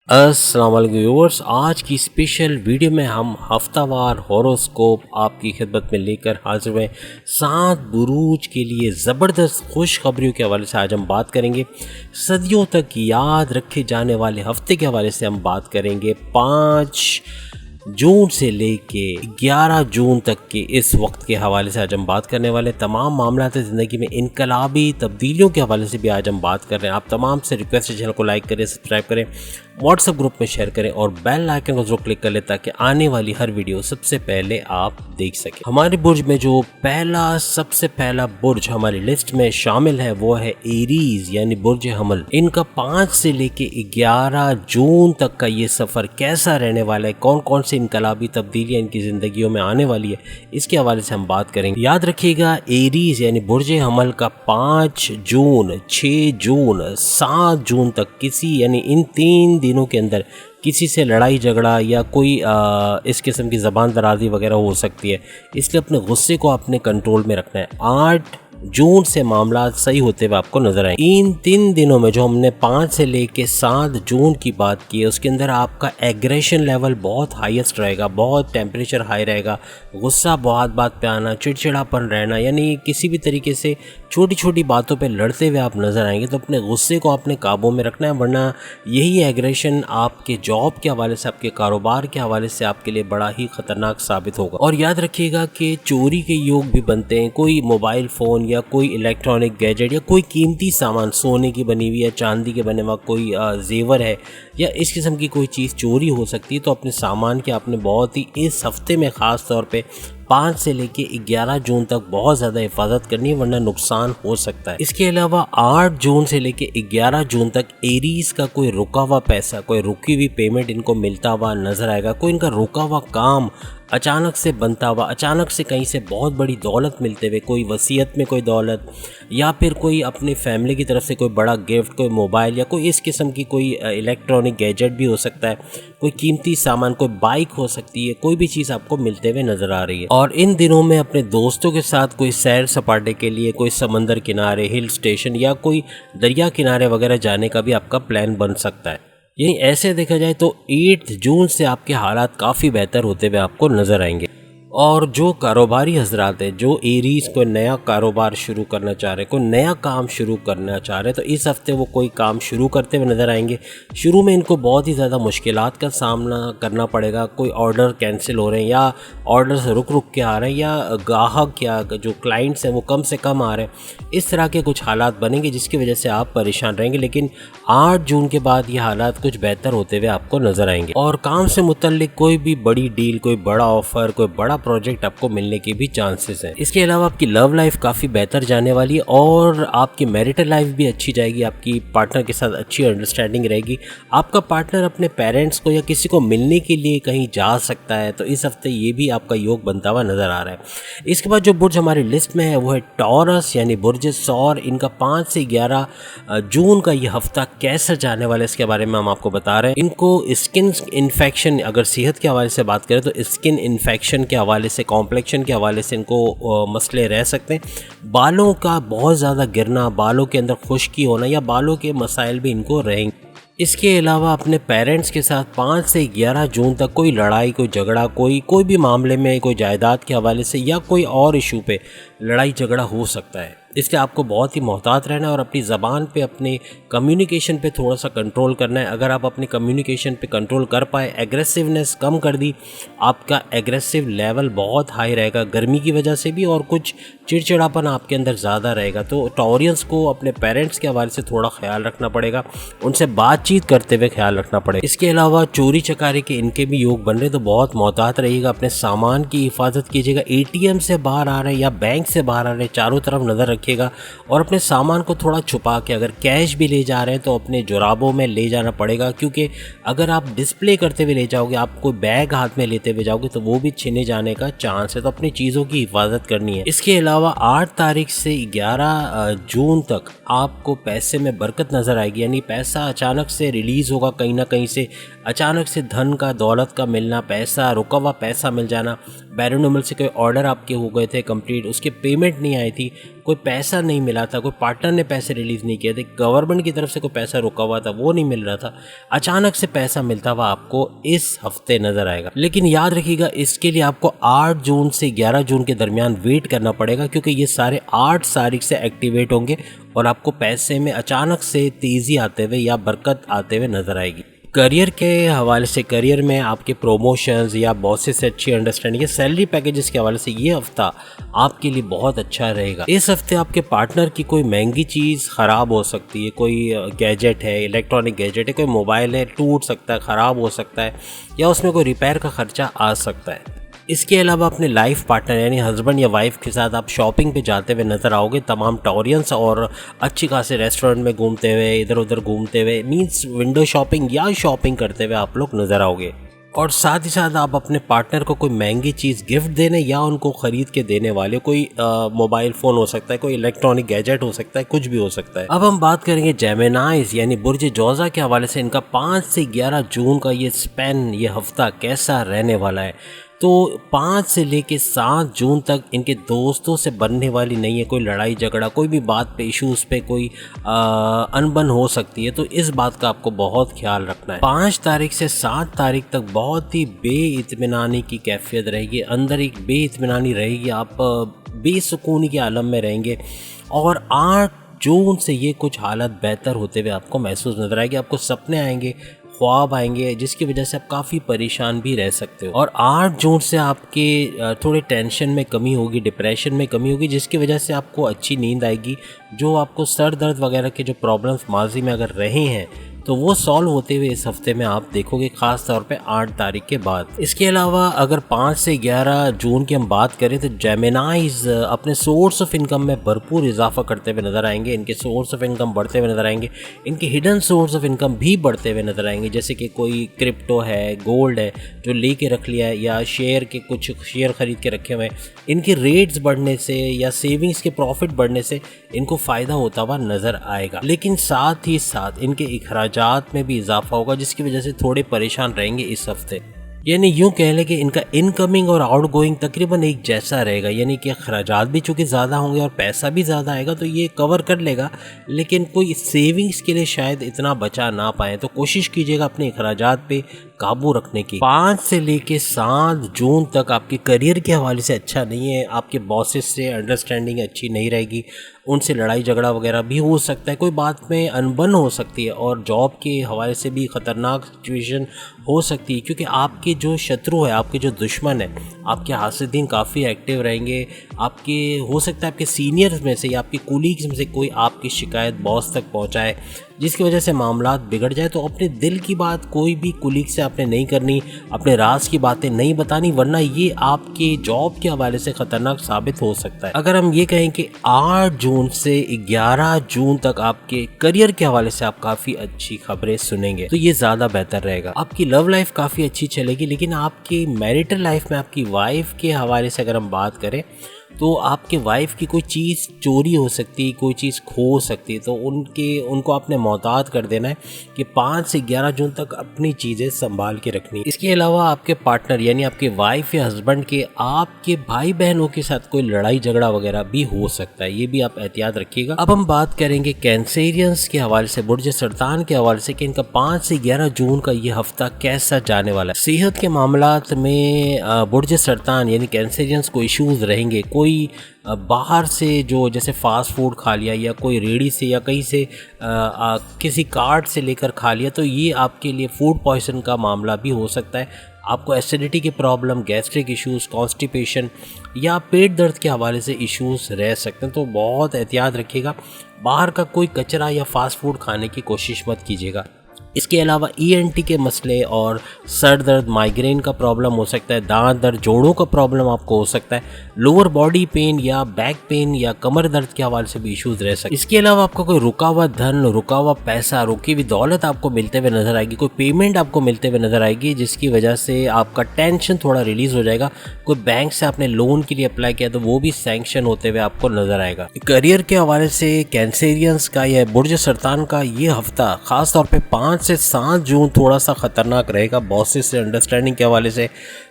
अस्सलाम वालेकुम व्यूअर्स, आज की स्पेशल वीडियो में हम हफ्तावार हॉरोस्कोप आपकी खिदमत में लेकर हाजिर हुए। 7 बुरूज के लिए ज़बरदस्त खुशखबरियों के हवाले से आज हम बात करेंगे। सदियों तक याद रखे जाने वाले हफ्ते के हवाले से हम बात करेंगे। 5 जून से लेके 11 जून तक के इस वक्त के हवाले से आज हम बात करने वाले। तमाम मामलात ज़िंदगी में इनकलाबी तब्दीलियों के हवाले से भी आज हम बात कर रहे हैं। आप तमाम से रिक्वेस्ट है चैनल को लाइक करें, सब्सक्राइब करें, व्हाट्सएप ग्रुप में शेयर करें और बेल आइकन को जरूर क्लिक कर लें ताकि आने वाली हर वीडियो सबसे पहले आप देख सकें। हमारे बुर्ज में जो सबसे पहला बुर्ज हमारी लिस्ट में शामिल है वो है एरीज यानी बुर्ज हमल। इनका 5 से लेके 11 जून तक का ये सफ़र कैसा रहने वाला है, कौन कौन से इनकलाबी तब्दीलियाँ इनकी ज़िंदगियों में आने वाली है, इसके हवाले से हम बात करेंगे। याद रखिएगा, एरीज यानी बुर्ज हमल का 5 जून, 6 जून, 7 जून तक किसी यानी इन 3 दिनों के अंदर किसी से लड़ाई झगड़ा या कोई इस किस्म की ज़बान दराजी वगैरह हो सकती है, इसलिए अपने गुस्से को अपने कंट्रोल में रखना है। 8 जून से मामला सही होते हुए आपको नजर आए। इन 3 दिनों में जो हमने 5 से लेके 7 जून की बात की है, उसके अंदर आपका एग्रेशन लेवल बहुत हाईएस्ट रहेगा, बहुत टेम्परेचर हाई रहेगा, गुस्सा बहुत बात पे आना, चिड़चिड़ापन रहना, यानी किसी भी तरीके से छोटी छोटी बातों पे लड़ते हुए आप नज़र आएंगे। तो अपने गुस्से को अपने काबू में रखना है, वरना यही एग्रेशन आपके जॉब के हवाले से, आपके कारोबार के हवाले से आपके लिए बड़ा ही ख़तरनाक साबित होगा। और याद रखिएगा कि चोरी के योग भी बनते हैं। कोई मोबाइल फ़ोन या कोई इलेक्ट्रॉनिक गैजेट या कोई कीमती सामान, सोने की बनी हुई या चांदी के बने हुआ कोई जेवर है या इस किस्म की कोई चीज़ चोरी हो सकती है। तो अपने सामान के आपने बहुत ही इस हफ्ते में ख़ास तौर पे 5 से लेके 11 जून तक बहुत ज़्यादा हिफाजत करनी है, वरना नुकसान हो सकता है। इसके अलावा 8 जून से लेके 11 जून तक एरीज का कोई रुका हुआ पैसा, कोई रुकी हुई पेमेंट इनको मिलता हुआ नजर आएगा। कोई इनका रुका हुआ काम अचानक से बनता हुआ, अचानक से कहीं से बहुत बड़ी दौलत मिलते हुए, कोई वसीयत में कोई दौलत या फिर कोई अपनी फैमिली की तरफ से कोई बड़ा गिफ्ट, कोई मोबाइल या कोई इस किस्म की कोई इलेक्ट्रॉनिक गैजेट भी हो सकता है, कोई कीमती सामान, कोई बाइक हो सकती है, कोई भी चीज़ आपको मिलते हुए नज़र आ रही है। और इन दिनों में अपने दोस्तों के साथ कोई सैर सपाटे के लिए कोई समंदर किनारे, हिल स्टेशन या कोई दरिया किनारे वगैरह जाने का भी आपका प्लान बन सकता है। यही ऐसे देखा जाए तो 8 जून से आपके हालात काफ़ी बेहतर होते हुए आपको नज़र आएंगे। और जो कारोबारी हजरात हैं, जो एरीज कोई नया कारोबार शुरू करना चाह रहे हैं, कोई नया काम शुरू करना चाह रहे हैं, तो इस हफ्ते वो कोई काम शुरू करते हुए नज़र आएंगे। शुरू में इनको बहुत ही ज़्यादा मुश्किलात का सामना करना पड़ेगा। कोई ऑर्डर कैंसिल हो रहे हैं या ऑर्डर से रुक रुक के आ रहे हैं या ग्राहक या जो क्लाइंट्स हैं वो कम से कम आ रहे हैं, इस तरह के कुछ हालात बनेंगे जिसकी वजह से आप परेशान रहेंगे। लेकिन 8 जून के बाद ये हालात कुछ बेहतर होते हुए आपको नज़र आएंगे। और काम से मुतल्लिक कोई भी बड़ी डील, कोई बड़ा ऑफर, कोई बड़ा प्रोजेक्ट आपको मिलने के भी चांसेस हैं। इसके अलावा आपकी लव लाइफ काफ़ी बेहतर जाने वाली है और आपकी मैरिटल लाइफ भी अच्छी जाएगी। आपकी पार्टनर के साथ अच्छी अंडरस्टैंडिंग रहेगी। आपका पार्टनर अपने पेरेंट्स को या किसी को मिलने के लिए कहीं जा सकता है, तो इस हफ्ते ये भी आपका योग बनता हुआ नज़र आ रहा है। इसके बाद जो बुर्ज हमारी लिस्ट में है वो है टॉरस यानी बुर्ज सौर। इनका 5 से 11 जून का ये हफ्ता कैसा जाने वाला है, इसके बारे में हम आपको बता रहे हैं। इनको स्किन इन्फेक्शन, अगर सेहत के हवाले से बात करें तो स्किन इन्फेक्शन के हवाले से, कॉम्प्लेक्शन के हवाले से इनको मसले रह सकते हैं। बालों का बहुत ज़्यादा गिरना, बालों के अंदर खुश्की होना या बालों के मसाइल भी इनको रहेंगे। इसके अलावा अपने पेरेंट्स के साथ 5 से 11 जून तक कोई लड़ाई, कोई झगड़ा, कोई भी मामले में, कोई जायदाद के हवाले से या कोई और इशू पे लड़ाई झगड़ा हो सकता है। इसलिए आपको बहुत ही मोहतात रहना है और अपनी ज़बान पे, अपने कम्युनिकेशन पे थोड़ा सा कंट्रोल करना है। अगर आप अपने कम्युनिकेशन पे कंट्रोल कर पाए, एग्रेसिवनेस कम कर दी, आपका एग्रेसिव लेवल बहुत हाई रहेगा गर्मी की वजह से भी, और कुछ चिड़चिड़ापन आपके अंदर ज़्यादा रहेगा। तो टॉरियंस को अपने पेरेंट्स के हवाले से थोड़ा ख्याल रखना पड़ेगा, उनसे बातचीत करते हुए ख्याल रखना पड़ेगा। इसके अलावा चोरी चकारी के इनके भी योग बन रहे, तो बहुत मोहतात रहिएगा, अपने सामान की हिफाजत कीजिएगा। ATM से बाहर आ रहे हैं या बैंक से बाहर आ रहे हैं, चारों तरफ नज़र रखिएगा और अपने सामान को थोड़ा छुपा के, अगर कैश भी ले जा रहे हैं तो अपने जुराबों में ले जाना पड़ेगा, क्योंकि अगर आप डिस्प्ले करते हुए ले जाओगे, आप कोई बैग हाथ में लेते हुए जाओगे तो वो भी छीने जाने का चांस है। तो अपनी चीज़ों की हिफाजत करनी है। इसके अलावा 8 तारीख से 11 जून तक आपको पैसे में बरकत नज़र आएगी, यानी पैसा अचानक से रिलीज़ होगा, कहीं ना कहीं से अचानक से धन का, दौलत का मिलना, पैसा, रुका हुआ पैसा मिल जाना। बैरून से कोई ऑर्डर आपके हो गए थे कंप्लीट, उसके पेमेंट नहीं आई थी, कोई पैसा नहीं मिला था, कोई पार्टनर ने पैसे रिलीज़ नहीं किए थे, गवर्नमेंट की तरफ से कोई पैसा रुका हुआ था वो नहीं मिल रहा था, अचानक से पैसा मिलता हुआ आपको इस हफ्ते नज़र आएगा। लेकिन याद रखिएगा इसके लिए आपको 8 जून से 11 जून के दरमियान वेट करना पड़ेगा, क्योंकि ये सारे 8 तारीख से एक्टिवेट होंगे और आपको पैसे में अचानक से तेज़ी आते हुए या बरकत आते हुए नज़र आएगी। करियर के हवाले से, करियर में आपके प्रोमोशंस या बॉसेस से अच्छी अंडरस्टैंडिंग या सैलरी पैकेजेस के हवाले से ये हफ्ता आपके लिए बहुत अच्छा रहेगा। इस हफ्ते आपके पार्टनर की कोई महंगी चीज़ ख़राब हो सकती है, कोई गैजेट है, इलेक्ट्रॉनिक गैजेट है, कोई मोबाइल है, टूट सकता है, ख़राब हो सकता है या उसमें कोई रिपेयर का ख़र्चा आ सकता है। इसके अलावा अपने लाइफ पार्टनर यानी हस्बैंड या वाइफ के साथ आप शॉपिंग पे जाते हुए नज़र आओगे, तमाम टॉरियंस और अच्छी खासे रेस्टोरेंट में घूमते हुए, इधर उधर घूमते हुए, मींस विंडो शॉपिंग या शॉपिंग करते हुए आप लोग नज़र आओगे। और साथ ही साथ आप अपने पार्टनर को कोई महंगी चीज़ गिफ्ट देने या उनको ख़रीद के देने वाले, कोई मोबाइल फ़ोन हो सकता है, कोई इलेक्ट्रॉनिक गैजेट हो सकता है, कुछ भी हो सकता है। अब हम बात करेंगे जेमिनाइज यानी बुर्ज जोज़ा के हवाले से। इनका 5 से 11 जून का ये स्पैन, ये हफ्ता कैसा रहने वाला है। तो 5 से लेके 7 जून तक इनके दोस्तों से बनने वाली नहीं है कोई लड़ाई झगड़ा, कोई भी बात पे, इश्यूज़ पे कोई अनबन हो सकती है, तो इस बात का आपको बहुत ख्याल रखना है। 5 तारीख से 7 तारीख तक बहुत ही बेइत्मीनानी की कैफियत रहेगी, अंदर एक बेइत्मीनानी रहेगी, आप बेसुकूनी के आलम में रहेंगे। और 8 जून से ये कुछ हालत बेहतर होते हुए आपको महसूस नजर आएगी, आपको सपने आएंगे, ख्वाब आएंगे, जिसकी वजह से आप काफ़ी परेशान भी रह सकते हो। और 8 जून से आपके थोड़े टेंशन में कमी होगी, डिप्रेशन में कमी होगी, जिसकी वजह से आपको अच्छी नींद आएगी। जो आपको सर दर्द वगैरह के जो प्रॉब्लम्स माजी में अगर रहे हैं तो वो सॉल्व होते हुए इस हफ्ते में आप देखोगे, ख़ास तौर पे 8 तारीख के बाद। इसके अलावा अगर 5 से 11 जून की हम बात करें तो जेमिनाइज अपने सोर्स ऑफ इनकम में भरपूर इजाफा करते हुए नज़र आएंगे, इनके सोर्स ऑफ इनकम बढ़ते हुए नज़र आएंगे, इनके हिडन सोर्स ऑफ इनकम भी बढ़ते हुए नज़र आएंगे, जैसे कि कोई क्रिप्टो है, गोल्ड है जो लेके रख लिया है, या शेयर के कुछ शेयर ख़रीद के रखे हुए हैं, इनके रेट्स बढ़ने से या सेविंग्स के प्रॉफिट बढ़ने से इनको फ़ायदा होता हुआ नज़र आएगा। लेकिन साथ ही साथ इनके अखराजात में भी इजाफा होगा, जिसकी वजह से थोड़े परेशान रहेंगे इस हफ्ते। यानी यूँ कह लें कि इनका इनकमिंग और आउटगोइंग तकरीबन एक जैसा रहेगा, यानी कि अखराजात भी चूँकि ज़्यादा होंगे और पैसा भी ज़्यादा आएगा तो ये कवर कर लेगा, लेकिन कोई सेविंग्स के लिए शायद इतना बचा ना पाए। तो कोशिश कीजिएगा अपने अखराजात पे काबू रखने की। 5 से लेके 7 जून तक आपके करियर के हवाले से अच्छा नहीं है, आपके बॉसेस से अंडरस्टैंडिंग अच्छी नहीं रहेगी, उनसे लड़ाई झगड़ा वगैरह भी हो सकता है, कोई बात में अनबन हो सकती है, और जॉब के हवाले से भी ख़तरनाक सिचुएशन हो सकती है, क्योंकि आपके जो शत्रु है, आपके जो दुश्मन है, आपके हासिदीन काफ़ी एक्टिव रहेंगे। आपके हो सकता है आपके सीनियर्स में से या आपके कुलीग्स में से कोई आपकी शिकायत बॉस तक पहुंचाए, जिसकी वजह से मामलात बिगड़ जाए। तो अपने दिल की बात कोई भी कुलीग से आपने नहीं करनी, अपने राज की बातें नहीं बतानी, वरना ये आपके जॉब के हवाले से ख़तरनाक साबित हो सकता है। अगर हम ये कहें कि 8 जून से 11 जून तक आपके करियर के हवाले से आप काफ़ी अच्छी खबरें सुनेंगे तो ये ज़्यादा बेहतर रहेगा। आपकी लव लाइफ काफ़ी अच्छी चलेगी, लेकिन आपकी मैरिटल लाइफ में आपकी वाइफ के हवाले से अगर हम बात करें तो आपके वाइफ की कोई चीज़ चोरी हो सकती है, कोई चीज़ खो सकती है, तो उनको आपने मोहतात कर देना है कि 5 से 11 जून तक अपनी चीज़ें संभाल के रखनी है। इसके अलावा आपके पार्टनर यानी आपके वाइफ या हस्बैंड के आपके भाई बहनों के साथ कोई लड़ाई झगड़ा वगैरह भी हो सकता है, ये भी आप एहतियात रखिएगा। अब हम बात करेंगे कैंसेरियंस के हवाले से, बुर्ज सरतान के हवाले से कि इनका 5 से 11 जून का ये हफ्ता कैसा जाने वाला है। सेहत के मामलात में बुर्ज सरतान यानी कैंसेरियंस को इश्यूज़ रहेंगे। कोई बाहर से जो जैसे फास्ट फूड खा लिया या कोई रेडी से या कहीं से किसी कार्ट से लेकर खा लिया, तो ये आपके लिए फूड पॉइजन का मामला भी हो सकता है। आपको एसिडिटी की प्रॉब्लम, गैस्ट्रिक इश्यूज़, कॉन्स्टिपेशन या पेट दर्द के हवाले से इश्यूज़ रह सकते हैं, तो बहुत एहतियात रखिएगा। बाहर का कोई कचरा या फास्ट फूड खाने की कोशिश मत कीजिएगा। इसके अलावा ENT के मसले और सर दर्द, माइग्रेन का प्रॉब्लम हो सकता है, दांत दर्द, जोड़ों का प्रॉब्लम आपको हो सकता है, लोअर बॉडी पेन या बैक पेन या कमर दर्द के हवाले से भी इश्यूज रह सकते हैं। इसके अलावा आपको कोई रुका हुआ धन, रुका हुआ पैसा, रुकी हुई दौलत आपको मिलते हुए नजर आएगी, कोई पेमेंट आपको मिलते हुए नजर आएगी, जिसकी वजह से आपका टेंशन थोड़ा रिलीज हो जाएगा। कोई बैंक से आपने लोन के लिए अप्लाई किया तो वो भी सैंक्शन होते हुए आपको नजर आएगा। करियर के हवाले से कैंसेरियंस का या बुर्ज सरतान का ये हफ्ता खासतौर पर 5 5 से 7 जून थोड़ा सा ख़तरनाक रहेगा बॉसेस से अंडरस्टैंडिंग के हवाले से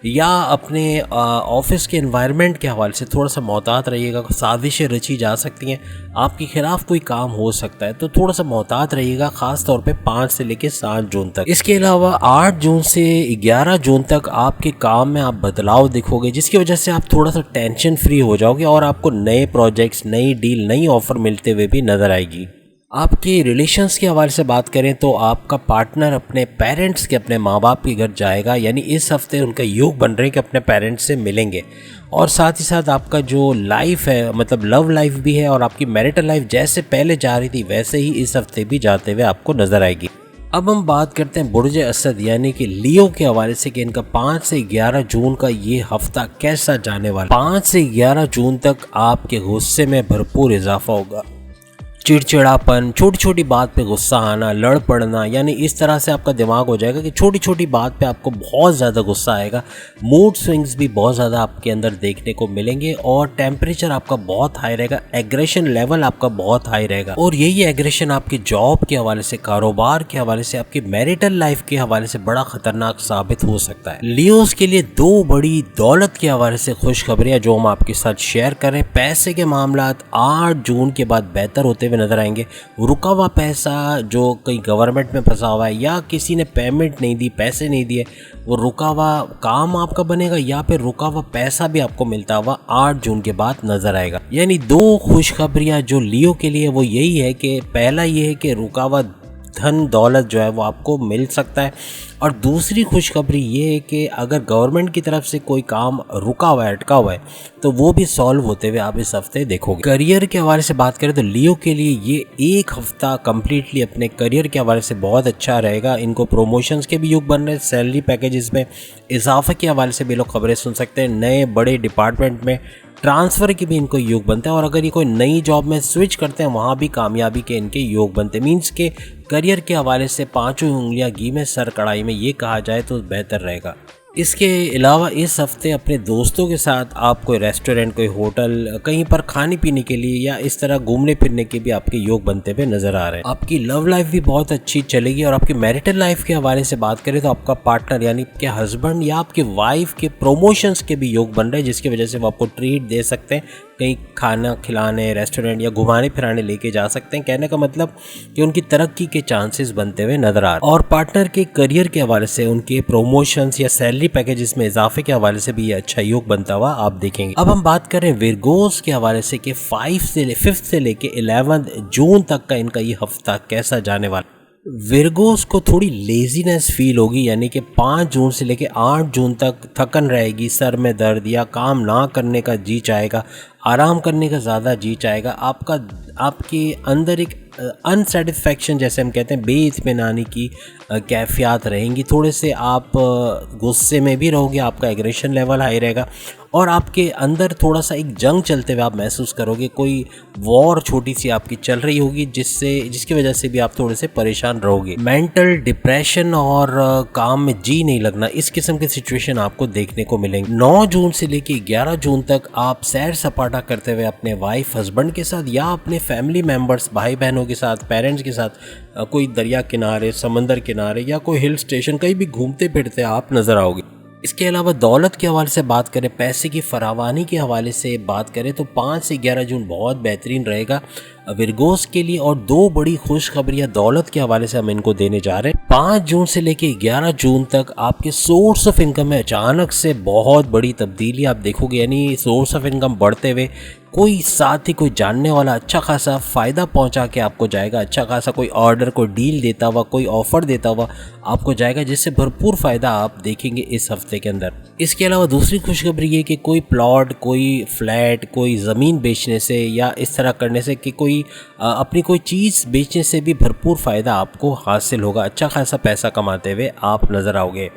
या अपने ऑफिस के एनवायरनमेंट के हवाले से थोड़ा सा मोहतात रहिएगा। साजिशें रची जा सकती हैं, आपके खिलाफ कोई काम हो सकता है, तो थोड़ा सा मोहतात रहिएगा, ख़ास तौर पे 5 से लेकर 7 जून तक। इसके अलावा 8 जून से 11 जून तक आपके काम में आप बदलाव दिखोगे, जिसकी वजह से आप थोड़ा सा टेंशन फ्री हो जाओगे और आपको नए प्रोजेक्ट्स, नई डील, नई ऑफ़र मिलते हुए भी नज़र आएगी। आपके रिलेशंस के हवाले से बात करें तो आपका पार्टनर अपने पेरेंट्स के, अपने माँ बाप के घर जाएगा, यानी इस हफ्ते उनका योग बन रहे हैं कि अपने पेरेंट्स से मिलेंगे। और साथ ही साथ आपका जो लाइफ है, मतलब लव लाइफ भी है और आपकी मैरिटल लाइफ जैसे पहले जा रही थी वैसे ही इस हफ्ते भी जाते हुए आपको नज़र आएगी। अब हम बात करते हैं बुर्ज असद यानी कि लियो के हवाले से कि इनका 5 से 11 जून का ये हफ्ता कैसा जाने वाला। 5 से 11 जून तक आपके गुस्से में भरपूर इजाफा होगा, चिड़चिड़ापन, छोटी छोटी बात पे गुस्सा आना, लड़ पड़ना, यानी इस तरह से आपका दिमाग हो जाएगा कि छोटी छोटी बात पे आपको बहुत ज़्यादा गुस्सा आएगा। मूड स्विंग्स भी बहुत ज़्यादा आपके अंदर देखने को मिलेंगे और टेम्परेचर आपका बहुत हाई रहेगा, एग्रेशन लेवल आपका बहुत हाई रहेगा। और यही एग्रेशन आपकी जॉब के हवाले से, कारोबार के हवाले से, आपकी मैरिटल लाइफ के हवाले से बड़ा खतरनाक साबित हो सकता है। लियोस के लिए 2 बड़ी दौलत के हवाले से खुशखबरियाँ जो हम आपके साथ शेयर करें। पैसे के मामलात 8 जून के बाद बेहतर होते हुए नजर आएंगे। रुका हुआ पैसा जो कहीं गवर्नमेंट में फंसा हुआ है या किसी ने पेमेंट नहीं दी, पैसे नहीं दिए, वो रुका हुआ काम आपका बनेगा या फिर रुका हुआ पैसा भी आपको मिलता हुआ 8 जून के बाद नजर आएगा। यानी 2 खुशखबरियां जो लियो के लिए वो यही है कि पहला ये है कि रुका हुआ धन दौलत जो है वो आपको मिल सकता है, और दूसरी खुशखबरी ये है कि अगर गवर्नमेंट की तरफ से कोई काम रुका हुआ है, अटका हुआ है, तो वो भी सॉल्व होते हुए आप इस हफ्ते देखोगे। करियर के हवाले से बात करें तो लियो के लिए ये एक हफ्ता कम्प्लीटली अपने करियर के हवाले से बहुत अच्छा रहेगा। इनको प्रमोशंस के भी योग बन रहे हैं, सैलरी पैकेजेस में इजाफे के हवाले से भी लोग खबरें सुन सकते हैं, नए बड़े डिपार्टमेंट में ट्रांसफ़र के भी इनको योग बनते हैं, और अगर ये कोई नई जॉब में स्विच करते हैं वहाँ भी कामयाबी के इनके योग बनते हैं। मीन्स के करियर के हवाले से 5 उंगलियां घी में सर कढ़ाई में ये कहा जाए तो बेहतर रहेगा। इसके अलावा इस हफ्ते अपने दोस्तों के साथ आप कोई रेस्टोरेंट, कोई होटल, कहीं पर खाने पीने के लिए या इस तरह घूमने फिरने के भी आपके योग बनते हुए नजर आ रहे हैं। आपकी लव लाइफ भी बहुत अच्छी चलेगी। और आपकी मैरिटल लाइफ के हवाले से बात करें तो आपका पार्टनर यानी आपके हस्बैंड या आपके वाइफ के प्रमोशंस के भी योग बन रहे हैं, जिसकी वजह से वो आपको ट्रीट दे सकते हैं, कहीं खाना खिलाने, रेस्टोरेंट या घुमाने फिराने लेके जा सकते हैं। कहने का मतलब कि उनकी तरक्की के चांसेस बनते हुए नजर आ रहे हैं। और पार्टनर के करियर के हवाले से उनके प्रमोशंस या सैलरी पैकेजेस में इजाफे के हवाले से भी ये अच्छा योग बनता हुआ आप देखेंगे। अब हम बात करें विरगोस के हवाले से कि 5 से लेके 11 जून तक का इनका ये हफ्ता कैसा जाने वाला। विरगोस को थोड़ी लेजीनेस फील होगी, यानी कि 5 जून से लेके 8 जून तक थकन रहेगी, सर में दर्द या काम ना करने का जी चाहेगा, आराम करने का ज़्यादा जी चाहेगा। आपके अंदर एक अनसेटिस्फैक्शन, जैसे हम कहते हैं, बेइत्मीनानी की कैफियत रहेंगी। थोड़े से आप गुस्से में भी रहोगे, आपका एग्रेशन लेवल हाई रहेगा और आपके अंदर थोड़ा सा एक जंग चलते हुए आप महसूस करोगे। कोई वॉर छोटी सी आपकी चल रही होगी जिसकी वजह से भी आप थोड़े से परेशान रहोगे। मेंटल डिप्रेशन और काम में जी नहीं लगना, इस किस्म की सिचुएशन आपको देखने को मिलेंगे। 9 जून से लेके 11 जून तक आप सैर सपाटा करते हुए अपने वाइफ, हस्बैंड के साथ या अपने फैमिली मेम्बर्स, भाई बहनों के साथ, पेरेंट्स के साथ कोई दरिया किनारे, समंदर किनारे या कोई हिल स्टेशन कहीं भी घूमते फिरते आप नजर आओगे। इसके अलावा दौलत के हवाले से बात करें, पैसे की फरावानी के हवाले से बात करें तो 5 से 11 जून बहुत बेहतरीन रहेगा विरगोस के लिए। और 2 बड़ी खुशखबरियां दौलत के हवाले से हम इनको देने जा रहे हैं। 5 जून से लेके 11 जून तक आपके सोर्स ऑफ इनकम में अचानक से बहुत बड़ी तब्दीली आप देखोगे, यानी सोर्स ऑफ इनकम बढ़ते हुए कोई साथ ही कोई जानने वाला अच्छा खासा फ़ायदा पहुंचा के आपको जाएगा। अच्छा खासा कोई ऑर्डर, कोई डील देता हुआ, कोई ऑफ़र देता हुआ आपको जाएगा, जिससे भरपूर फ़ायदा आप देखेंगे इस हफ्ते के अंदर। इसके अलावा दूसरी खुशखबरी ये कि कोई प्लॉट, कोई फ्लैट, कोई ज़मीन बेचने से या इस तरह करने से कि कोई अपनी कोई चीज़ बेचने से भी भरपूर फ़ायदा आपको हासिल होगा। अच्छा खासा पैसा कमाते हुए आप नज़र आओगे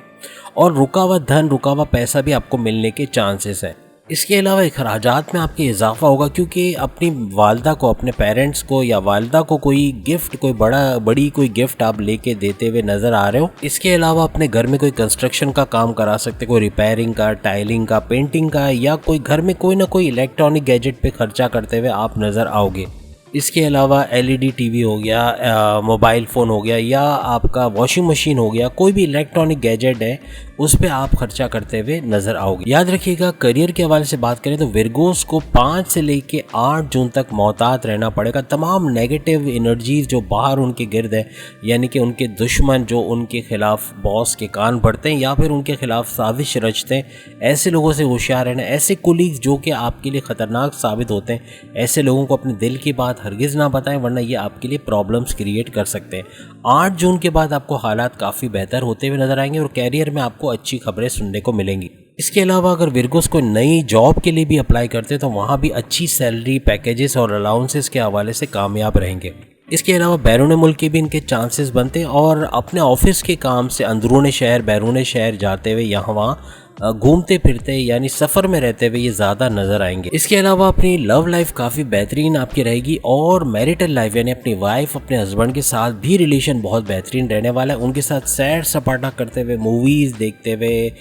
और रुका हुआ धन, रुका हुआ पैसा भी आपको मिलने के चांसेस हैं। इसके अलावा अखराजात में आपके इजाफा होगा, क्योंकि अपनी वालदा को, अपने पेरेंट्स को या वालदा को कोई गिफ्ट, कोई बड़ी कोई गिफ्ट आप लेके देते हुए नज़र आ रहे हो। इसके अलावा अपने घर में कोई कंस्ट्रक्शन का काम करा सकते, कोई रिपेयरिंग का, टाइलिंग का, पेंटिंग का, या कोई घर में कोई ना कोई इलेक्ट्रॉनिक गैजेट पे खर्चा करते हुए आप नज़र आओगे। इसके अलावा एलईडी टीवी हो गया, मोबाइल फ़ोन हो गया या आपका वॉशिंग मशीन हो गया, कोई भी इलेक्ट्रॉनिक गैजेट है उस पे आप खर्चा करते हुए नज़र आओगे। याद रखिएगा, करियर के हवाले से बात करें तो विर्गोस को 5 से लेके 8 जून तक मोहतात रहना पड़ेगा। तमाम नेगेटिव एनर्जीज जो बाहर उनके गिर्द है, यानी कि उनके दुश्मन जो उनके खिलाफ बॉस के कान भरते हैं या फिर उनके खिलाफ साजिश रचते हैं, ऐसे लोगों से होशियार रहना। ऐसे कुलीग जो कि आपके लिए ख़तरनाक साबित होते हैं, ऐसे लोगों को अपने दिल की बात हरगिज़ ना बताएं, वरना ये आपके लिए प्रॉब्लम्स क्रिएट कर सकते हैं। 8 जून के बाद आपको हालात काफ़ी बेहतर होते हुए नजर आएंगे और कैरियर में आपको अच्छी खबरें सुनने को मिलेंगी। इसके अलावा अगर विर्गोस कोई नई जॉब के लिए भी अप्लाई करते हैं तो वहाँ भी अच्छी सैलरी, पैकेजेस और अलाउंसेस के हवाले से कामयाब रहेंगे। इसके अलावा बैरून मुल्क के भी इनके चांसेस बनते हैं और अपने ऑफिस के काम से अंदरून शहर, बैरून शहर जाते हुए यहाँ वहाँ घूमते फिरते यानी सफ़र में रहते हुए ये ज़्यादा नज़र आएंगे। इसके अलावा अपनी लव लाइफ काफ़ी बेहतरीन आपकी रहेगी और मैरिटल लाइफ यानी अपनी वाइफ, अपने हस्बैंड के साथ भी रिलेशन बहुत बेहतरीन रहने वाला है। उनके साथ सैर सपाटा करते हुए, मूवीज़ देखते हुए,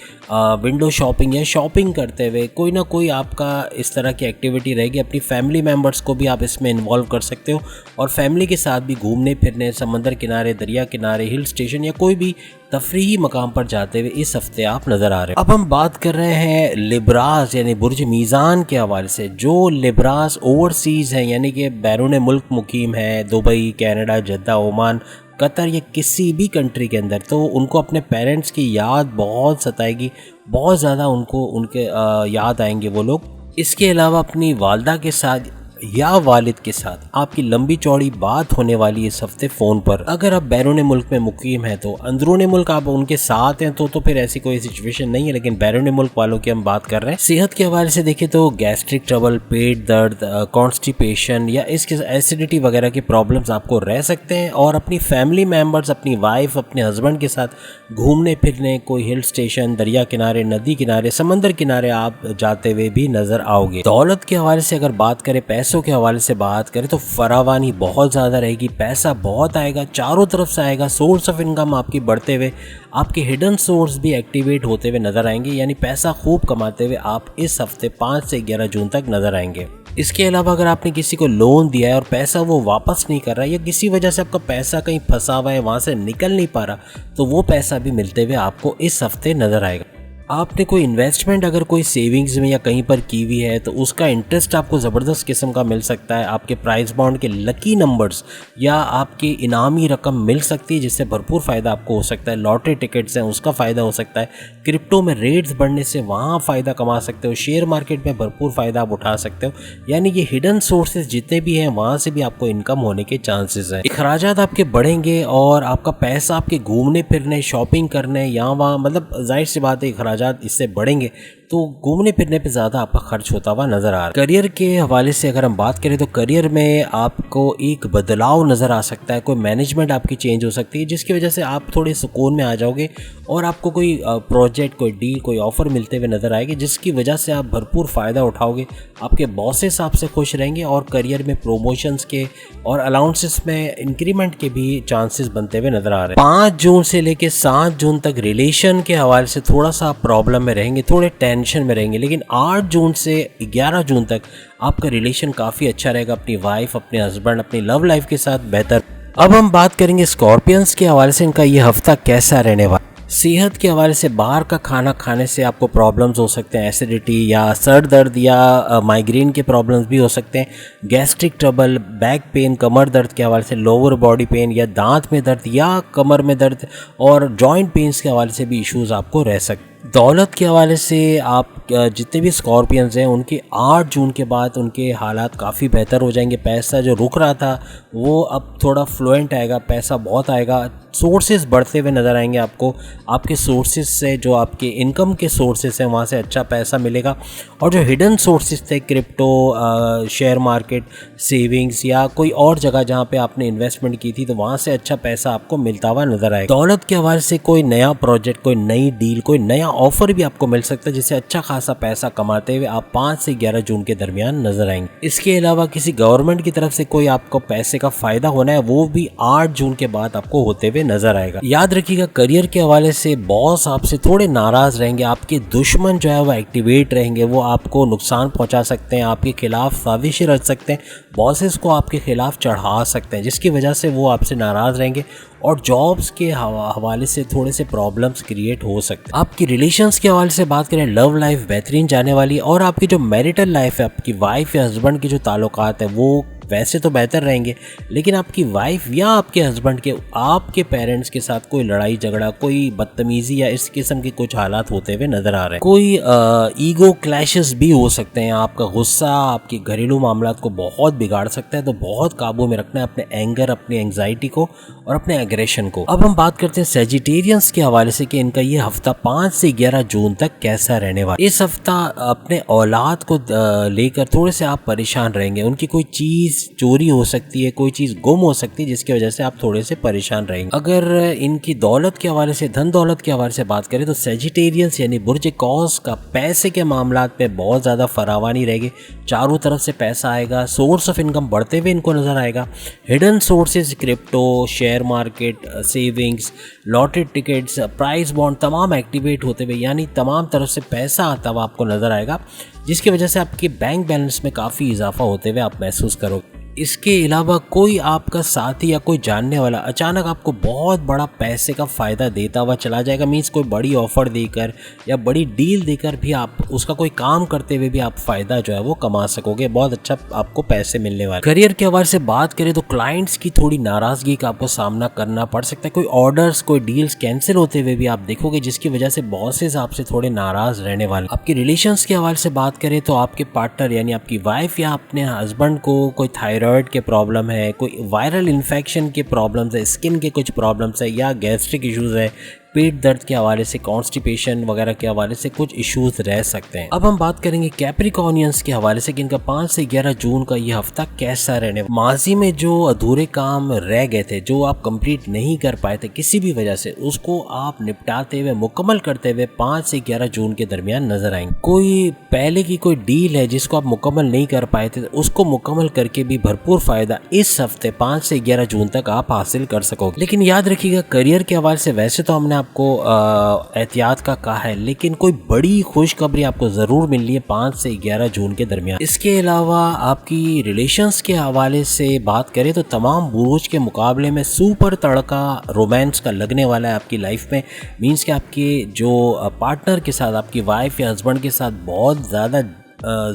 विंडो शॉपिंग या शॉपिंग करते हुए कोई ना कोई आपका इस तरह की एक्टिविटी रहेगी। अपनी फैमिली मेम्बर्स को भी आप इसमें इन्वॉल्व कर सकते हो और फैमिली के साथ भी घूमने फिरने, समंदर किनारे, दरिया किनारे, हिल स्टेशन या कोई भी तफरीही मकाम पर जाते हुए इस हफ्ते आप नज़र आ रहे हैं। अब हम बात कर रहे हैं लिब्रास यानी बुर्ज मीज़ान के हवाले से। जो लिब्रास ओवरसीज़ हैं यानी कि बैरून मुल्क मुकीम है, Dubai, Canada, Jeddah, Oman, Qatar या किसी भी कंट्री के अंदर, तो उनको अपने पेरेंट्स की याद बहुत सताएगी, बहुत ज़्यादा उनको उनके याद आएंगे वो लोग। इसके अलावा अपनी वालदा के साथ या वालिद के साथ आपकी लंबी चौड़ी बात होने वाली इस हफ्ते फ़ोन पर। अगर आप बैरून मुल्क में मुकीम हैं तो अंदरून मुल्क आप उनके साथ हैं तो फिर ऐसी कोई सिचुएशन नहीं है, लेकिन बैरून मुल्क वालों की हम बात कर रहे हैं। सेहत के हवाले से देखें तो गैस्ट्रिक ट्रबल, पेट दर्द, कॉन्स्टिपेशन या इसके एसिडिटी वगैरह की प्रॉब्लम्स आपको रह सकते हैं। और अपनी फैमिली मेम्बर्स, अपनी वाइफ, अपने हस्बैंड के साथ घूमने फिरने, कोई हिल स्टेशन, दरिया किनारे, नदी किनारे, समंदर किनारे आप जाते हुए भी नजर आओगे। दौलत के हवाले से अगर बात करें, पैसों के हवाले से बात करें तो फरावानी बहुत ज़्यादा रहेगी, पैसा बहुत आएगा, चारों तरफ से आएगा। सोर्स ऑफ इनकम आपकी बढ़ते हुए, आपके हिडन सोर्स भी एक्टिवेट होते हुए नज़र आएंगे, यानी पैसा खूब कमाते हुए आप इस हफ्ते 5 से 11 जून तक नज़र आएंगे। इसके अलावा अगर आपने किसी को लोन दिया है और पैसा वो वापस नहीं कर रहा है या किसी वजह से आपका पैसा कहीं फंसा हुआ है, वहाँ से निकल नहीं पा रहा, तो वो पैसा भी मिलते हुए आपको इस हफ्ते नज़र आएगा। आपने कोई इन्वेस्टमेंट अगर कोई सेविंग्स में या कहीं पर की हुई है तो उसका इंटरेस्ट आपको ज़बरदस्त किस्म का मिल सकता है। आपके प्राइस बॉन्ड के लकी नंबर्स या आपकी इनामी रकम मिल सकती है, जिससे भरपूर फ़ायदा आपको हो सकता है। लॉटरी टिकट्स हैं, उसका फ़ायदा हो सकता है। क्रिप्टो में रेट्स बढ़ने से वहाँ फ़ायदा कमा सकते हो। शेयर मार्केट में भरपूर फ़ायदा आप उठा सकते हो। यानी ये हिडन सोर्सेज जितने भी हैं वहाँ से भी आपको इनकम होने के चांसेस हैं। अखराजात आपके बढ़ेंगे और आपका पैसा आपके घूमने फिरने, शॉपिंग करने यहाँ वहाँ, मतलब जाहिर सी बात है अखराजात इससे बढ़ेंगे तो घूमने फिरने पे ज़्यादा आपका खर्च होता हुआ नज़र आ रहा है। करियर के हवाले से अगर हम बात करें तो करियर में आपको एक बदलाव नज़र आ सकता है। कोई मैनेजमेंट आपकी चेंज हो सकती है जिसकी वजह से आप थोड़े सुकून में आ जाओगे और आपको कोई प्रोजेक्ट, कोई डील, कोई ऑफ़र मिलते हुए नज़र आएगी, जिसकी वजह से आप भरपूर फ़ायदा उठाओगे। आपके बॉसेस आपसे खुश रहेंगे और करियर में प्रोमोशंस के और अलाउंसेस में इंक्रीमेंट के भी चांसेस बनते हुए नज़र आ रहे हैं। 5 जून से लेकर 7 जून तक रिलेशन के हवाले से थोड़ा सा प्रॉब्लम में रहेंगे, थोड़े टेंशन में रहेंगे, लेकिन 8 जून से 11 जून तक आपका रिलेशन काफ़ी अच्छा रहेगा अपनी वाइफ, अपने हस्बैंड, अपनी लव लाइफ के साथ बेहतर। अब हम बात करेंगे स्कॉर्पियंस के हवाले से, इनका ये हफ्ता कैसा रहने वाला। सेहत के हवाले से बाहर का खाना खाने से आपको प्रॉब्लम्स हो सकते हैं, एसिडिटी या सर दर्द या माइग्रेन के प्रॉब्लम्स भी हो सकते हैं। गैस्ट्रिक ट्रबल, बैक पेन, कमर दर्द के हवाले से, लोअर बॉडी पेन या दांत में दर्द या कमर में दर्द और जॉइंट पेन्स के हवाले से भी इश्यूज़ आपको रह सकते हैं। दौलत के हवाले से आप जितने भी स्कॉर्पियंस हैं उनके 8 जून के बाद उनके हालात काफ़ी बेहतर हो जाएंगे। पैसा जो रुक रहा था वो अब थोड़ा फ्लुएंट आएगा, पैसा बहुत आएगा, सोर्सेज बढ़ते हुए नज़र आएंगे आपको। आपके सोर्सेज से, जो आपके इनकम के सोर्सेज हैं, वहाँ से अच्छा पैसा मिलेगा। और जो हिडन सोर्सेज थे, क्रिप्टो, शेयर मार्केट, सेविंग्स या कोई और जगह जहाँ पे आपने इन्वेस्टमेंट की थी, तो वहाँ से अच्छा पैसा आपको मिलता हुआ नज़र आएगा। दौलत के हवाले से कोई नया प्रोजेक्ट, कोई नई डील, कोई नया ऑफ़र भी आपको मिल सकता है जिससे अच्छा खासा खासा पैसा कमाते हुए आप 5 से 11 जून के दरमियान नजर आएंगे। इसके अलावा किसी गवर्नमेंट की तरफ से कोई आपको पैसे का फायदा होना है, वो भी 8 जून के बाद आपको होते हुए नजर आएगा। याद रखिएगा, करियर के हवाले से बॉस आपसे थोड़े नाराज रहेंगे, आपके दुश्मन जो है वो एक्टिवेट रहेंगे, वो आपको नुकसान पहुंचा सकते हैं, आपके खिलाफ साजिशें रच सकते हैं, बॉसेस को आपके खिलाफ चढ़ा सकते हैं, जिसकी वजह से वो आपसे नाराज रहेंगे और जॉब्स के हवाले से थोड़े से प्रॉब्लम्स क्रिएट हो सकते हैं। आपकी रिलेशंस के हवाले से बात करें, लव लाइफ बेहतरीन जाने वाली है और आपकी जो मैरिटल लाइफ है, आपकी वाइफ या हस्बैंड के जो ताल्लुकात है वो वैसे तो बेहतर रहेंगे, लेकिन आपकी वाइफ या आपके हस्बैंड के आपके पेरेंट्स के साथ कोई लड़ाई झगड़ा, कोई बदतमीजी या इस किस्म के कुछ हालात होते हुए नजर आ रहे हैं। कोई ईगो क्लैशेस भी हो सकते हैं, आपका गुस्सा आपके घरेलू मामलात को बहुत बिगाड़ सकता है, तो बहुत काबू में रखना है अपने एंगर, अपनी एंग्जाइटी को और अपने एग्रेशन को। अब हम बात करते हैं सेजिटेरियंस के हवाले से कि इनका ये हफ्ता 5 से 11 जून तक कैसा रहने वाला। इस हफ्ता अपने औलाद को लेकर थोड़े से आप परेशान रहेंगे, उनकी कोई चीज चोरी हो सकती है, कोई चीज गुम हो सकती है, जिसकी वजह से आप थोड़े से परेशान रहेंगे। अगर इनकी दौलत के हवाले से, धन दौलत के हवाले से बात करें तो सेजिटेरियंस यानी बुर्ज कौस का पैसे के मामलात में बहुत ज़्यादा फरावानी रहेगी, चारों तरफ से पैसा आएगा, सोर्स ऑफ इनकम बढ़ते हुए इनको नजर आएगा। Hidden sources, crypto, share market, savings, lottery tickets, price bond तमाम एक्टिवेट होते हुए, यानी तमाम तरफ से पैसा आता हुआ आपको नजर आएगा, जिसकी वजह से आपके बैंक बैलेंस में काफ़ी इजाफा होते हुए आप महसूस करोगे। इसके अलावा कोई आपका साथी या कोई जानने वाला अचानक आपको बहुत बड़ा पैसे का फ़ायदा देता हुआ चला जाएगा। मीन्स कोई बड़ी ऑफ़र देकर या बड़ी डील देकर भी आप उसका कोई काम करते हुए भी आप फ़ायदा जो है वो कमा सकोगे, बहुत अच्छा आपको पैसे मिलने वाले। करियर के हवाले से बात करें तो क्लाइंट्स की थोड़ी नाराज़गी का आपको सामना करना पड़ सकता है, कोई ऑर्डर्स, कोई डील्स कैंसिल होते हुए भी आप देखोगे, जिसकी वजह से बॉसेस आपसे थोड़े नाराज़ रहने वाले। आपकी रिलेशंस के हवाले से बात करें तो आपके पार्टनर यानी आपकी वाइफ या अपने हस्बैंड को कोई थायराइड के प्रॉब्लम है, कोई वायरल इन्फेक्शन के प्रॉब्लम्स है, स्किन के कुछ प्रॉब्लम्स है या गैस्ट्रिक इश्यूज है, पेट दर्द के हवाले से, कॉन्स्टिपेशन वगैरह के हवाले से कुछ इश्यूज रह सकते हैं। अब हम बात करेंगे कैप्रिकॉर्नियंस के हवाले से कि इनका 5 से 11 जून का ये हफ्ता कैसा रहने। माजी में जो अधूरे काम रह गए थे, जो आप कंप्लीट नहीं कर पाए थे किसी भी वजह से, उसको आप निपटाते हुए, मुकम्मल करते हुए 5 से 11 जून के दरमियान नजर आएंगे। कोई पहले की कोई डील है जिसको आप मुकम्मल नहीं कर पाए थे, उसको मुकम्मल करके भी भरपूर फायदा इस हफ्ते 5 से 11 जून तक आप हासिल कर सकोगे। लेकिन याद रखिएगा, करियर के हवाले से वैसे तो हमने आपको एहतियात का कहा है, लेकिन कोई बड़ी खुशखबरी आपको ज़रूर मिलनी है 5 से 11 जून के दरमियान। इसके अलावा आपकी रिलेशंस के हवाले से बात करें तो तमाम बुरूज के मुकाबले में सुपर तड़का रोमांस का लगने वाला है आपकी लाइफ में। मीन्स कि आपके जो पार्टनर के साथ, आपकी वाइफ या हस्बैंड के साथ बहुत ज़्यादा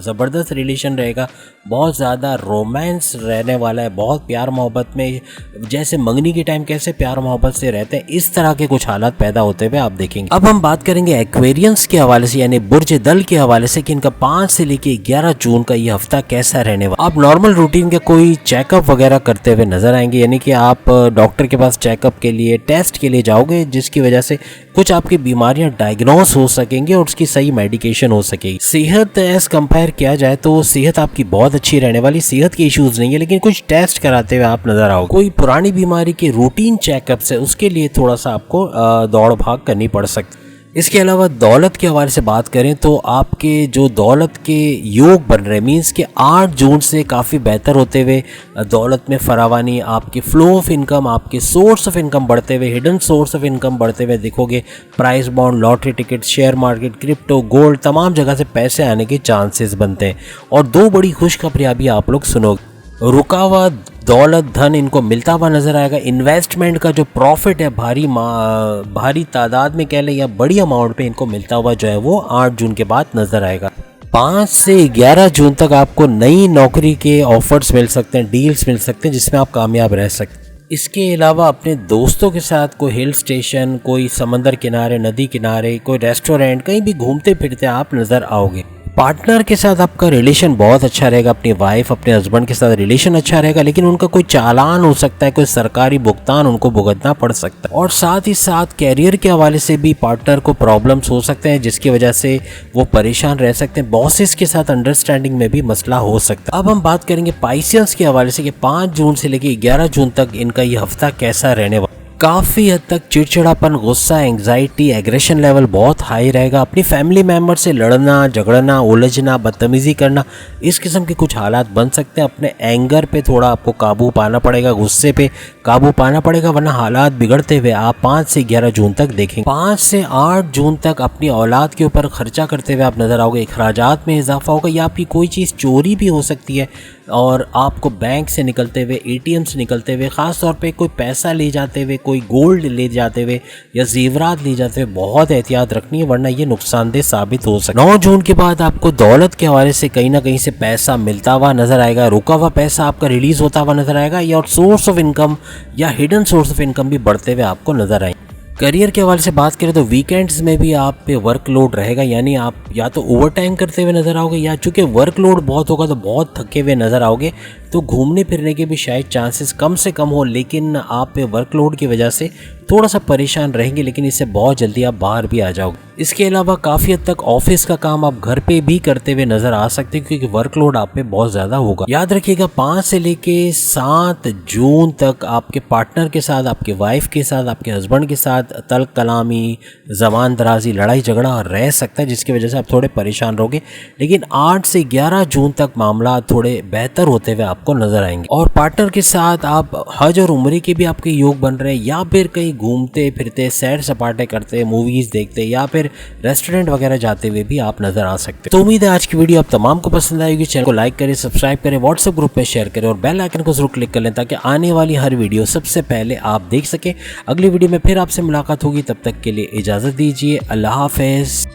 ज़बरदस्त रिलेशन रहेगा, बहुत ज़्यादा रोमांस रहने वाला है, बहुत प्यार मोहब्बत में, जैसे मंगनी के टाइम कैसे प्यार मोहब्बत से रहते हैं, इस तरह के कुछ हालात पैदा होते हुए आप देखेंगे। अब हम बात करेंगे एक्वेरियंस के हवाले से यानी बुर्ज दल के हवाले से कि इनका 5 से लेके 11 जून का ये हफ्ता कैसा रहने वाला। आप नॉर्मल रूटीन के कोई चेकअप वगैरह करते हुए नजर आएंगे, यानी कि आप डॉक्टर के पास चेकअप के लिए, टेस्ट के लिए जाओगे, जिसकी वजह से कुछ आपकी बीमारियां डायग्नोस हो सकेंगी और उसकी सही मेडिकेशन हो सकेगी। सेहत एज कंपेयर किया जाए तो सेहत आपकी बहुत अच्छी रहने वाली, सेहत के इश्यूज नहीं है, लेकिन कुछ टेस्ट कराते हुए आप नजर आओगे। कोई पुरानी बीमारी के रूटीन चेकअप से उसके लिए थोड़ा सा आपको दौड़ भाग करनी पड़ सकती है। इसके अलावा दौलत के हवाले से बात करें तो आपके जो दौलत के योग बन रहे, मीन्स के 8 जून से काफ़ी बेहतर होते हुए दौलत में फरावानी, आपकी फ्लो ऑफ इनकम, आपके सोर्स ऑफ इनकम बढ़ते हुए, हिडन सोर्स ऑफ इनकम बढ़ते हुए दिखोगे। Prize bond, lottery ticket, share market, crypto, gold, तमाम जगह से पैसे आने के चांसेस बनते हैं। और 2 बड़ी खुशखबरियाँ भी आप लोग सुनोगे। रुका हुआ दौलत, धन इनको मिलता हुआ नजर आएगा। इन्वेस्टमेंट का जो प्रॉफिट है भारी तादाद में कह लें या बड़ी अमाउंट पे इनको मिलता हुआ जो है वो 8 जून के बाद नजर आएगा। 5 से 11 जून तक आपको नई नौकरी के ऑफर्स मिल सकते हैं, डील्स मिल सकते हैं, जिसमें आप कामयाब रह सकते हैं। इसके अलावा अपने दोस्तों के साथ कोई हिल स्टेशन, कोई समंदर किनारे, नदी किनारे, कोई रेस्टोरेंट, कहीं भी घूमते फिरते आप नजर आओगे। पार्टनर के साथ आपका रिलेशन बहुत अच्छा रहेगा, अपनी वाइफ, अपने हस्बैंड के साथ रिलेशन अच्छा रहेगा, लेकिन उनका कोई चालान हो सकता है, कोई सरकारी भुगतान उनको भुगतना पड़ सकता है। और साथ ही साथ कैरियर के हवाले से भी पार्टनर को प्रॉब्लम्स हो सकते हैं, जिसकी वजह से वो परेशान रह सकते हैं। बॉसेस के साथ अंडरस्टैंडिंग में भी मसला हो सकता है। अब हम बात करेंगे पाइसियंस के हवाले से कि 5 जून से लेकर 11 जून तक इनका ये हफ्ता कैसा रहने वाला। काफ़ी हद तक चिड़चिड़ापन, गुस्सा, एंग्जाइटी, एग्रेशन लेवल बहुत हाई रहेगा। अपनी फैमिली मेम्बर से लड़ना, झगड़ना, उलझना, बदतमीज़ी करना, इस किस्म के कुछ हालात बन सकते हैं। अपने एंगर पे थोड़ा आपको काबू पाना पड़ेगा, गुस्से पे काबू पाना पड़ेगा, वरना हालात बिगड़ते हुए आप 5 से 11 जून तक देखेंगे। 5 से 8 जून तक अपनी औलाद के ऊपर खर्चा करते हुए आप नज़र आओगे। अखराजात में इजाफा होगा या आपकी कोई चीज़ चोरी भी हो सकती है और आपको बैंक से निकलते हुए, ATM से निकलते हुए, ख़ास तौर पे कोई पैसा ले जाते हुए, कोई गोल्ड ले जाते हुए या जेवरात ले जाते हुए बहुत एहतियात रखनी है, वरना ये नुकसानदेह साबित हो सकता है। 9 जून के बाद आपको दौलत के हवाले से कहीं ना कहीं से पैसा मिलता हुआ नजर आएगा, रुका हुआ पैसा आपका रिलीज होता हुआ नजर आएगा, या सोर्स ऑफ इनकम या हिडन सोर्स ऑफ इनकम भी बढ़ते हुए आपको नजर आएंगे। करियर के हवाले से बात करें तो वीकेंड्स में भी आप पे वर्कलोड रहेगा, यानी आप या तो ओवर टाइम करते हुए नज़र आओगे, या चूँकि वर्कलोड बहुत होगा तो बहुत थके हुए नज़र आओगे, तो घूमने फिरने के भी शायद चांसेस कम से कम हो, लेकिन आप पे वर्कलोड की वजह से थोड़ा सा परेशान रहेंगे, लेकिन इससे बहुत जल्दी आप बाहर भी आ जाओगे। इसके अलावा काफ़ी हद तक ऑफिस का काम आप घर पे भी करते हुए नज़र आ सकते हैं, क्योंकि वर्कलोड आप पे बहुत ज़्यादा होगा। याद रखिएगा 5 से लेके 7 जून तक आपके पार्टनर के साथ, आपके वाइफ के साथ, आपके हस्बैंड के साथ तल्ख कलामी, ज़बान दराजी, लड़ाई झगड़ा रह सकता है, जिसकी वजह से आप थोड़े परेशान रहोगे। लेकिन 8 से 11 जून तक मामला थोड़े बेहतर होते हुए आपको नजर आएंगे। और पार्टनर के साथ आप हज और उम्रे के भी आपके योग बन रहे हैं, या फिर कहीं घूमते फिरते, सैर सपाटे करते, मूवीज देखते, या फिर रेस्टोरेंट वगैरह जाते हुए भी आप नजर आ सकते हैं। तो उम्मीद है आज की वीडियो आप तमाम को पसंद आएगी। चैनल को लाइक करें, सब्सक्राइब करें, व्हाट्सएप ग्रुप में शेयर करें और बेल आइकन को जरूर क्लिक कर लें, ताकि आने वाली हर वीडियो सबसे पहले आप देख सकें। अगली वीडियो में फिर आपसे मुलाकात होगी, तब तक के लिए इजाजत दीजिए। अल्लाह हाफिज।